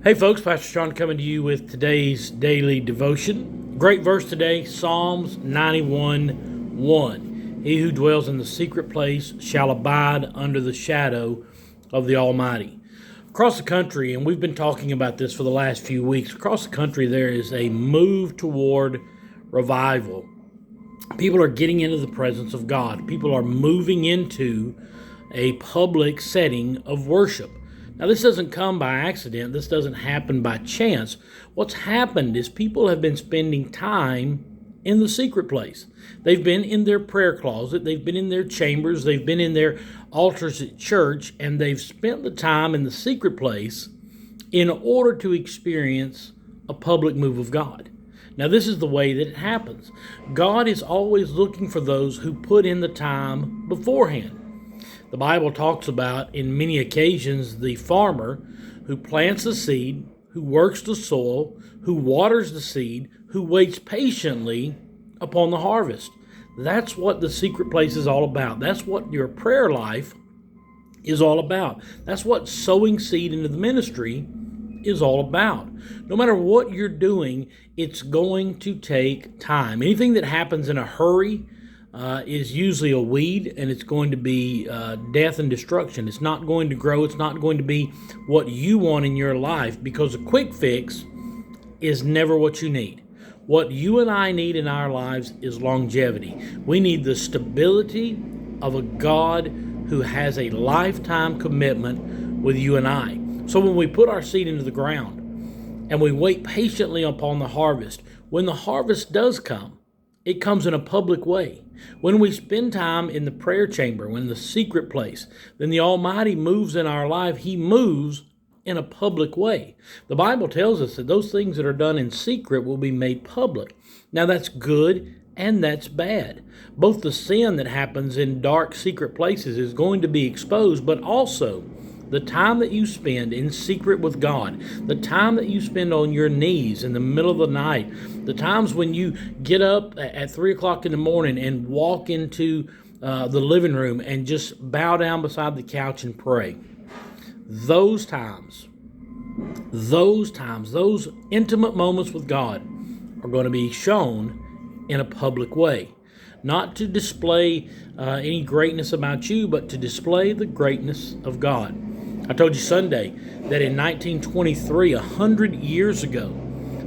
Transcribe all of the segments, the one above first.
Hey folks, Pastor Sean coming to you with today's daily devotion. Great verse today, Psalms 91:1. He who dwells in the secret place shall abide under the shadow of the Almighty. Across the country, and we've been talking about this for the last few weeks, across the country there is a move toward revival. People are getting into the presence of God. People are moving into a public setting of worship. Now, this doesn't come by accident. This doesn't happen by chance. What's happened is people have been spending time in the secret place. They've been in their prayer closet. They've been in their chambers. They've been in their altars at church, and they've spent the time in the secret place in order to experience a public move of God. Now, this is the way that it happens. God is always looking for those who put in the time beforehand. The Bible talks about, in many occasions, the farmer who plants the seed, who works the soil, who waters the seed, who waits patiently upon the harvest. That's what the secret place is all about. That's what your prayer life is all about. That's what sowing seed into the ministry is all about. No matter what you're doing, it's going to take time. Anything that happens in a hurry is usually a weed, and it's going to be death and destruction. It's not going to grow. It's not going to be what you want in your life, because a quick fix is never what you need. What you and I need in our lives is longevity. We need the stability of a God who has a lifetime commitment with you and I. So when we put our seed into the ground and we wait patiently upon the harvest, when the harvest does come, it comes in a public way. When we spend time in the prayer chamber, when in the secret place, then the Almighty moves in our life. He moves in a public way. The Bible tells us that those things that are done in secret will be made public. Now, that's good and that's bad. Both the sin that happens in dark, secret places is going to be exposed, but also the time that you spend in secret with God, the time that you spend on your knees in the middle of the night, the times when you get up at 3 o'clock in the morning and walk into the living room and just bow down beside the couch and pray. Those times, those intimate moments with God are going to be shown in a public way. Not to display any greatness about you, but to display the greatness of God. I told you Sunday that in 1923, 100 years ago,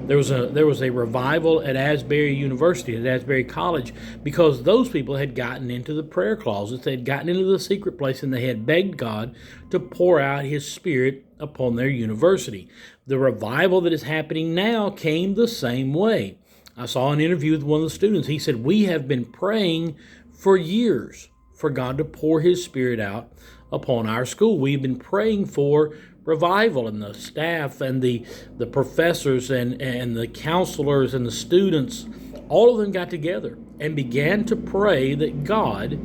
there was a revival at Asbury University, at Asbury College, because those people had gotten into the prayer closets, they had gotten into the secret place, and they had begged God to pour out His Spirit upon their university. The revival that is happening now came the same way. I saw an interview with one of the students. He said, "We have been praying for years for God to pour His Spirit out upon our school. We've been praying for revival," and the staff and the professors and the counselors and the students, all of them got together and began to pray that God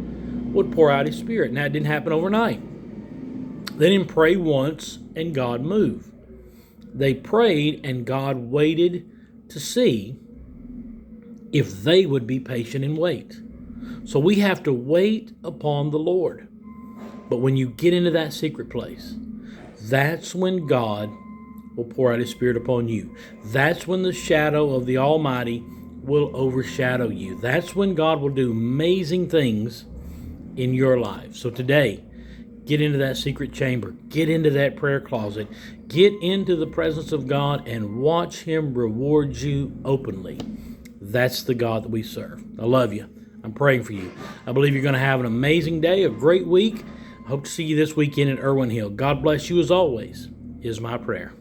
would pour out His Spirit. Now, it didn't happen overnight. They didn't pray once and God moved. They prayed and God waited to see if they would be patient and wait. So we have to wait upon the Lord. But when you get into that secret place, that's when God will pour out His Spirit upon you. That's when the shadow of the Almighty will overshadow you. That's when God will do amazing things in your life. So today, get into that secret chamber. Get into that prayer closet. Get into the presence of God and watch Him reward you openly. That's the God that we serve. I love you. I'm praying for you. I believe you're going to have an amazing day, a great week. I hope to see you this weekend at Irwin Hill. God bless you as always, is my prayer.